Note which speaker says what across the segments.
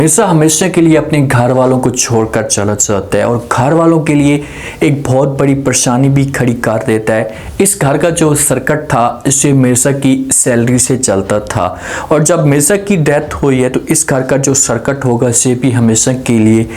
Speaker 1: मिर्ज़ा हमेशा के लिए अपने घर वालों को छोड़कर चला जाता है और घर वालों के लिए एक बहुत बड़ी परेशानी भी खड़ी कर देता है। इस घर का जो सर्किट था इसे मिर्ज़ा की सैलरी से चलता था और जब मिर्ज़ा की डेथ हुई है तो इस घर का जो सर्किट होगा इसे भी हमेशा के लिए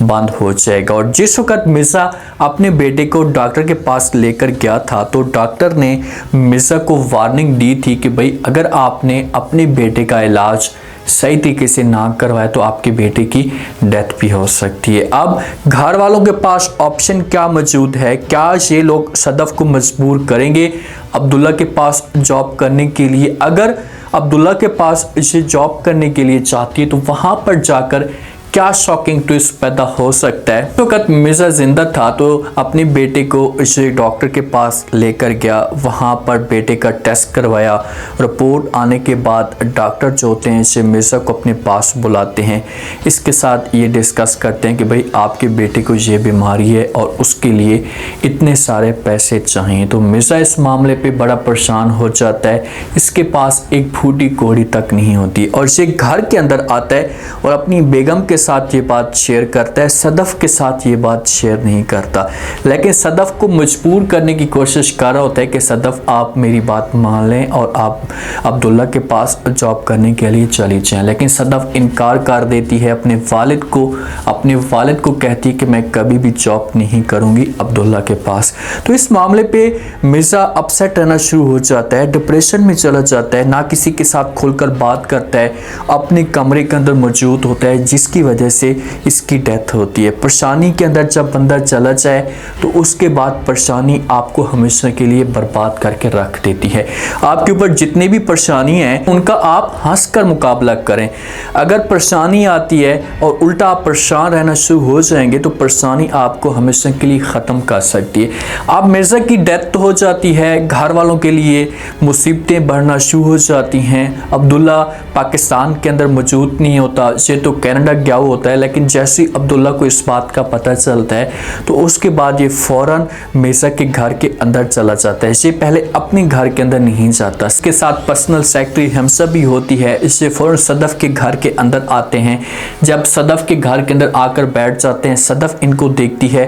Speaker 1: बंद हो जाएगा। और जिस वक्त मिर्ज़ा अपने बेटे को डॉक्टर के पास लेकर गया था तो डॉक्टर ने मिर्ज़ा को वार्निंग दी थी कि भाई अगर आपने अपने बेटे का इलाज सही तरीके से ना करवाए तो आपके बेटे की डेथ भी हो सकती है। अब घर वालों के पास ऑप्शन क्या मौजूद है? क्या ये लोग सदफ को मजबूर करेंगे अब्दुल्ला के पास जॉब करने के लिए? अगर अब्दुल्ला के पास इसे जॉब करने के लिए चाहती है तो वहां पर जाकर क्या शॉकिंग ट्विस्ट पैदा हो सकता है। तो वक्त मिर्ज़ा जिंदा था तो अपने बेटे को इसे डॉक्टर के पास लेकर गया, वहाँ पर बेटे का टेस्ट करवाया। रिपोर्ट आने के बाद डॉक्टर जो होते हैं इसे मिर्ज़ा को अपने पास बुलाते हैं, इसके साथ ये डिस्कस करते हैं कि भाई आपके बेटे को ये बीमारी है और उसके लिए इतने सारे पैसे चाहिए। तो मिर्ज़ा इस मामले पे बड़ा परेशान हो जाता है, इसके पास एक फूटी कौड़ी तक नहीं होती और ये घर के अंदर आता है और अपनी बेगम के साथ ये बात शेयर करता है, सदफ के साथ ये बात शेयर नहीं करता। लेकिन सदफ को मजबूर करने की कोशिश कर रहा होता है कि सदफ आप मेरी बात मान लें और आप अब्दुल्ला के पास जॉब करने के लिए चली जाएं। लेकिन सदफ इनकार कर देती है, अपने वालिद को कहती है कि मैं कभी भी जॉब नहीं करूंगी अब्दुल्ला के पास। तो इस मामले पे मिर्ज़ा अपसेट रहना शुरू हो जाता है, डिप्रेशन में चला जाता है, ना किसी के साथ खुलकर बात करता है, अपने कमरे के अंदर मौजूद होता है, जिसकी वजह से इसकी डेथ होती है। परेशानी के अंदर जब बंदा चला जाए तो उसके बाद परेशानी आपको हमेशा के लिए बर्बाद करके रख देती है। आपके ऊपर जितने भी परेशानी है उनका आप हंसकर मुकाबला करें। अगर परेशानी आती है और उल्टा आप परेशान रहना शुरू हो जाएंगे तो परेशानी आपको हमेशा के लिए ख़त्म कर सकती है। अब मिर्ज़ा की डेथ तो हो जाती है, घर वालों के लिए मुसीबतें बढ़ना शुरू हो जाती हैं। अब्दुल्ला पाकिस्तान के अंदर मौजूद नहीं होता, ये तो कनाडा गया होता है। लेकिन जैसे ही अब्दुल्ला को इस बात का पता चलता है तो उसके बाद ये फ़ौरन मिर्ज़ा के घर के अंदर चला जाता है। ये पहले अपने घर के अंदर नहीं जाता, इसके साथ पर्सनल सेक्रेटरी हमसा भी होती है, इससे फ़ौरन सदफ के घर के अंदर आते हैं। जब सदफ के घर के अंदर आकर बैठ जाते हैं, सदफ इनको देखती है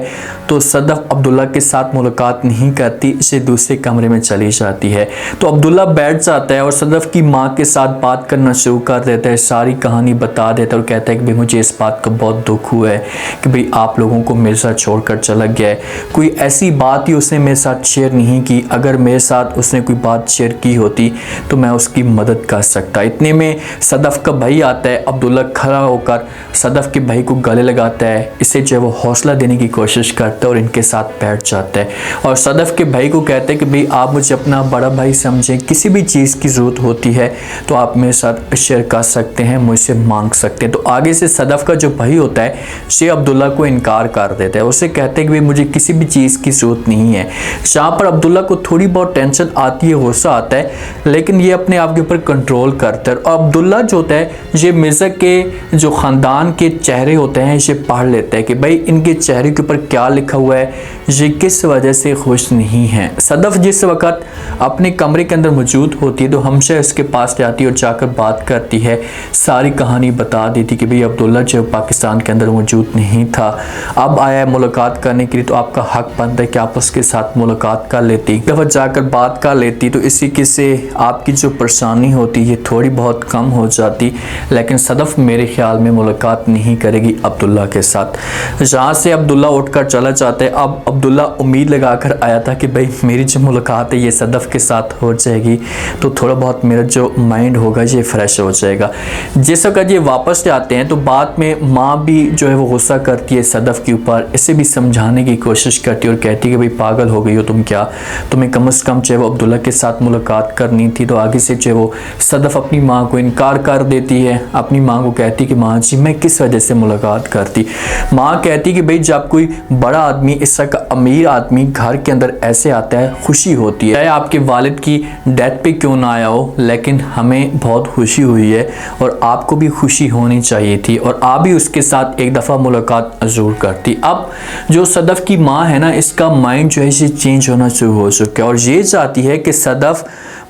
Speaker 1: तो सदफ अब्दुल्ला के साथ मुलाकात नहीं करती, इसे दूसरे कमरे में चली जाती है। तो अब्दुल्ला बैठ जाता है और सदफ की माँ के साथ बात करना शुरू कर देता है, सारी कहानी बता देता है और कहता है कि भाई मुझे इस बात का बहुत दुख हुआ है कि भाई आप लोगों को मेरे साथ छोड़कर चला गया है। कोई ऐसी बात ही उसने मेरे साथ शेयर नहीं की, अगर मेरे साथ उसने कोई बात शेयर की होती तो मैं उसकी मदद कर सकता। इतने में सदफ का भाई आता है, अब्दुल्ला खड़ा होकर सदफ के भाई को गले लगाता है, इसे जो है वो हौसला देने की कोशिश करता है और इनके साथ बैठ जाता है और सदफ के भाई को कहता है कि भाई आप मुझे अपना बड़ा भाई समझें, किसी भी चीज़ की ज़रूरत होती है तो आप मेरे साथ शेयर कर सकते हैं, मुझसे मांग सकते हैं। तो आगे से सदफ का जो भाई होता है से अब्दुल्ला को इनकार कर देता है, उसे कहते हैं कि भाई मुझे किसी भी चीज़ की ज़रूरत नहीं है। जहाँ पर अब्दुल्ला को थोड़ी बहुत टेंशन आती है, गुस्सा आता है, लेकिन ये अपने आप के ऊपर कंट्रोल करता है। और अब्दुल्ला जो होता है ये मिर्ज़ा के जो ख़ानदान के चेहरे होते हैं इसे पढ़ लेता है कि भाई इनके चेहरे के ऊपर क्या लिखा हुआ है, ये किस वजह से खुश नहीं है। सदफ जिस वक़्त अपने कमरे के अंदर मौजूद होती है तो हमेशा इसके पास जाती है और जाकर बात करती है, सारी कहानी बता देती कि भाई अब्दुल्ला जो पाकिस्तान के अंदर मौजूद नहीं था, अब आया है मुलाकात करने के लिए तो आपका हक बनता है कि आप उसके साथ मुलाकात कर लेती, एक दफ़ा जाकर बात कर लेती तो इसी के से आपकी जो परेशानी होती ये थोड़ी बहुत कम हो जाती। लेकिन सदफ मेरे ख्याल में मुलाकात नहीं करेगी अब्दुल्ला के साथ। जहाँ से अब्दुल्ला उठकर चला जाता है, अब अब्दुल्ला उम्मीद लगाकर आया था कि भाई मेरी जो मुलाकात है ये सदफ के साथ हो जाएगी तो थोड़ा बहुत मेरा जो माइंड होगा ये फ्रेश हो जाएगा। जिस वक्त ये वापस आते हैं तो बाद में माँ भी जो है वो गुस्सा करती है सदफ के ऊपर, इसे भी समझाने की कोशिश करती है और कहती है कि भाई पागल हो गई हो तुम, क्या तुम्हें कम से कम जो है वो अब्दुल्ला के साथ मुलाकात करनी थी। तो आगे से जो है वो सदफ अपनी माँ को इनकार कर देती है, अपनी माँ को कहती है कि माँ जी मैं किस वजह से मुलाकात करती। माँ कहती कि भाई जब कोई बड़ा आदमी, इस का अमीर आदमी घर के अंदर ऐसे आता है खुशी होती है, आपके वालिद की डेथ पे क्यों ना आया हो लेकिन हमें बहुत खुशी हुई है और आपको भी खुशी होनी चाहिए थी और आप भी उसके साथ एक दफ़ा मुलाकात ज़रूर करती। अब जो सदफ की माँ है ना, इसका माइंड जो है इसे चेंज होना शुरू हो चुका है और ये चाहती है कि सदफ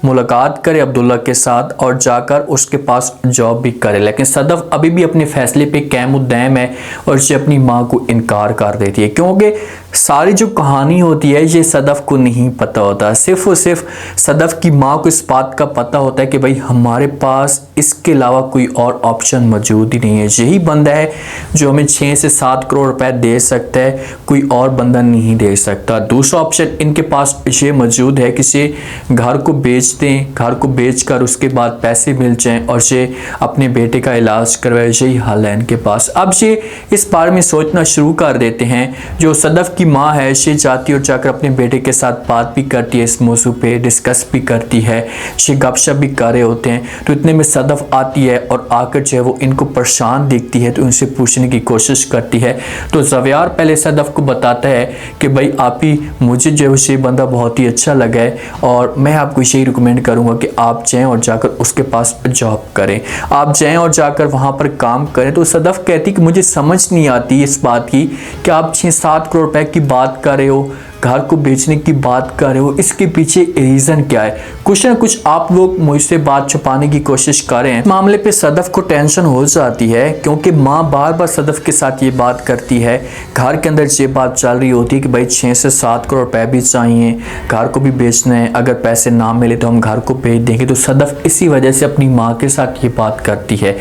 Speaker 1: मुलाकात करे अब्दुल्ला के साथ और जाकर उसके पास जॉब भी करे, लेकिन सदफ अभी भी अपने फैसले पे कायम उद्दैम है और उसे अपनी माँ को इनकार कर देती है, क्योंकि सारी जो कहानी होती है ये सदफ को नहीं पता होता। सिर्फ और सिर्फ सदफ की माँ को इस बात का पता होता है कि भाई हमारे पास इसके अलावा कोई और ऑप्शन मौजूद ही नहीं है, यही बंदा है जो हमें 6 से 7 करोड़ रुपए दे सकता है, कोई और बंदा नहीं दे सकता। दूसरा ऑप्शन इनके पास ये मौजूद है कि से घर को बेच दें, घर को बेचकर उसके बाद पैसे मिल जाएं और ये अपने बेटे का इलाज करवाए, यही हल है इनके पास। अब ये इस बारे में सोचना शुरू कर देते हैं। जो सदफ की माँ है ये जाती और जाकर अपने बेटे के साथ बात भी करती है, इस मौजू पे डिस्कस भी करती है, ये गपशप भी कर रहे होते हैं। तो इतने में सदफ आती है और आकर जो है वो इनको परेशान देखती है तो उनसे पूछने की कोशिश करती है। तो ज़वेयार पहले सदफ को बताता है कि भाई आप ही, मुझे जो है ये बंदा बहुत ही अच्छा लगा है और मैं आपको यही रिकमेंड करूँगा कि आप जाएँ और जाकर उसके पास जॉब करें, आप जाएँ और जाकर वहाँ पर काम करें। तो सदफ कहती कि मुझे समझ नहीं आती इस बात की कि आप 6-7 करोड़ रुपए की बात कर रहे हो, घर को बेचने की बात कर रहे हो, इसके पीछे रीज़न क्या है? कुछ ना कुछ आप लोग मुझसे बात छुपाने की कोशिश कर रहे हैं। मामले पे सदफ को टेंशन हो जाती है क्योंकि माँ बार बार सदफ के साथ ये बात करती है, घर के अंदर ये बात चल रही होती है कि भाई 6 से 7 करोड़ रुपए भी चाहिए, घर को भी बेचना है, अगर पैसे ना मिले तो हम घर को बेच देंगे। तो सदफ इसी वजह से अपनी माँ के साथ ये बात करती है।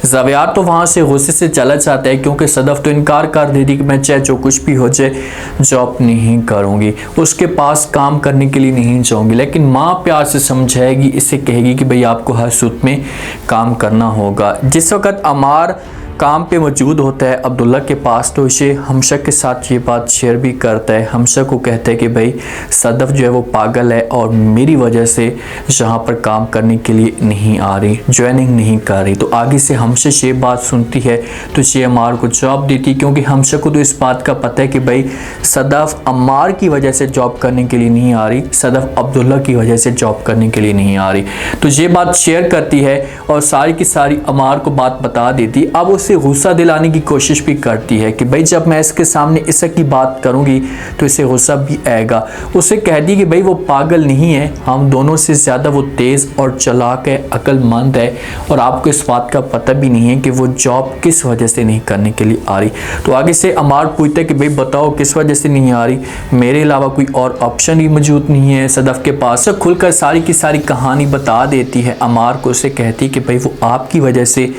Speaker 1: ज़वेयार तो वहाँ से गुस्से से चला जाता है क्योंकि सदफ तो इनकार कर देती कि मैं चाहे जो कुछ भी हो जाए जॉब नहीं करूँगी, उसके पास काम करने के लिए नहीं जाऊँगी। लेकिन माँ प्यार से समझाएगी, इसे कहेगी कि भाई आपको हर सूरत में काम करना होगा। जिस वक्त अमार काम पे मौजूद होता है अब्दुल्ला के पास तो इसे हमशा के साथ ये बात शेयर भी करता है। हमशा को कहता है कि भाई सदफ जो है वो पागल है और मेरी वजह से यहाँ पर काम करने के लिए नहीं आ रही, ज्वाइनिंग नहीं कर रही। तो आगे से हमशा ये बात सुनती है तो ये अमार को जॉब देती, क्योंकि हमशा को तो इस बात का पता है कि भाई सदफ अमार की वजह से जॉब करने के लिए नहीं आ रही, सदफ अब्दुल्ला की वजह से जॉब करने के लिए नहीं आ रही। तो ये बात शेयर करती है और सारी की सारी अमार को बात बता देती। अब उसे गुस्सा दिलाने की कोशिश भी करती है कि भाई जब मैं इसके सामने इसक की बात करूंगी तो इसे गुस्सा भी आएगा। उसे कह दी कि भाई वो पागल नहीं है, हम दोनों से ज़्यादा वो तेज़ और चालाक है, अक्लमंद है और आपको इस बात का पता भी नहीं है कि वो जॉब किस वजह से नहीं करने के लिए आ रही। तो आगे से अमार पूछता है कि भाई बताओ किस वजह से नहीं आ रही, मेरे अलावा कोई और ऑप्शन ही मौजूद नहीं है सदफ के पास। खुलकर सारी की सारी कहानी बता देती है अमार को। उसे कहती कि भाई वो आपकी वजह से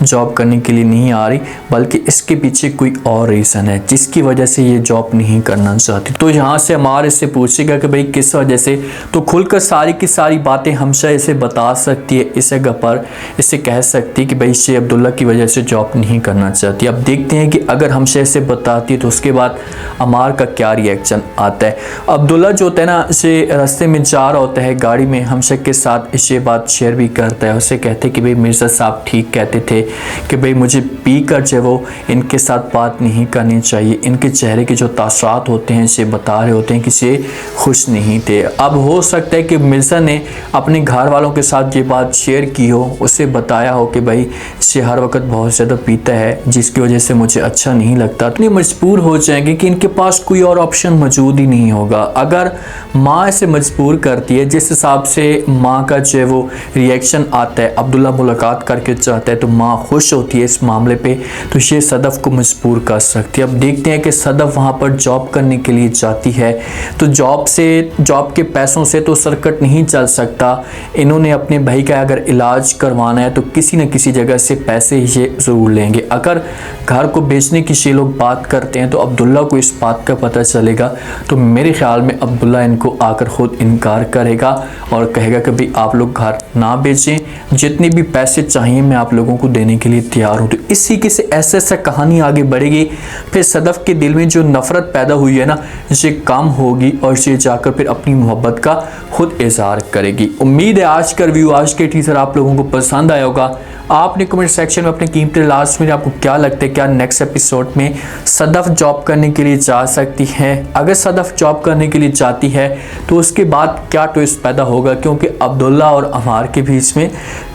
Speaker 1: जॉब करने के लिए नहीं आ रही, बल्कि इसके पीछे कोई और रीज़न है जिसकी वजह से ये जॉब नहीं करना चाहती। तो यहाँ से अमार इससे पूछेगा कि भाई किस वजह से, तो खुलकर सारी की सारी बातें हमशा इसे बता सकती है, इसे गपर इसे कह सकती है कि भाई ये अब्दुल्ला की वजह से जॉब नहीं करना चाहती। अब देखते हैं कि अगर हमशा इसे बताती है तो उसके बाद अमार का क्या रिएक्शन आता है। अब्दुल्ला जो होता है ना, इसे रास्ते में जा रहा होता है गाड़ी में, हमशा के साथ इसे बात शेयर भी करता है। उसे कहते कि भाई मिर्ज़ा साहब ठीक कहते थे कि भाई मुझे पी कर जो वो इनके साथ बात नहीं करनी चाहिए, इनके चेहरे के जो तासरात होते हैं इसे बता रहे होते हैं कि ये खुश नहीं थे। अब हो सकता है कि मिर्ज़ा ने अपने घर वालों के साथ ये बात शेयर की हो, उसे बताया हो कि भाई ये हर वक्त बहुत ज़्यादा पीता है जिसकी वजह से मुझे अच्छा नहीं लगता। इतनी मजबूर हो जाएंगे कि इनके पास कोई और ऑप्शन मौजूद ही नहीं होगा। अगर माँ इसे मजबूर करती है, जिस हिसाब से माँ का जो है वो रिएक्शन आता है, अब्दुल्ला मुलाकात करके चाहता है तो माँ खुश होती है इस मामले पे, तो ये सदफ को मजबूर कर सकती है। अब देखते हैं कि सदफ वहाँ पर जॉब करने के लिए जाती है तो जॉब के पैसों से तो सर्किट नहीं चल सकता। इन्होंने अपने भाई का अगर इलाज करवाना है तो किसी न किसी जगह से पैसे ये ज़रूर लेंगे। अगर घर को बेचने की ये लोग बात करते हैं तो अब्दुल्ला को इस बात का पता चलेगा, तो मेरे ख्याल में अब्दुल्ला इनको आकर ख़ुद इनकार करेगा और कहेगा कि भाई आप लोग घर ना बेचें, जितने भी पैसे चाहिए मैं आप लोगों को देने के लिए तैयार हूँ। तो इसी के से ऐसा कहानी आगे बढ़ेगी। फिर सदफ के दिल में जो नफ़रत पैदा हुई है ना, ये कम होगी और ये जाकर फिर अपनी मोहब्बत का खुद इजहार करेगी। उम्मीद है आज का रिव्यू, आज के टीजर आप लोगों को पसंद आया होगा। आपने कमेंट सेक्शन में अपने कीमती लास्ट में आपको क्या लगता है, क्या नेक्स्ट एपिसोड में सदफ जॉब करने के लिए जा सकती है? अगर सदफ जॉब करने के लिए जाती है तो उसके बाद क्या ट्विस्ट पैदा होगा, क्योंकि अब्दुल्ला और अमार के बीच में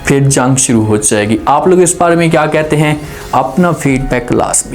Speaker 1: फिर जंग शुरू हो जाएगी। आप लोग इस बारे में क्या कहते हैं? अपना फीडबैक लास्ट में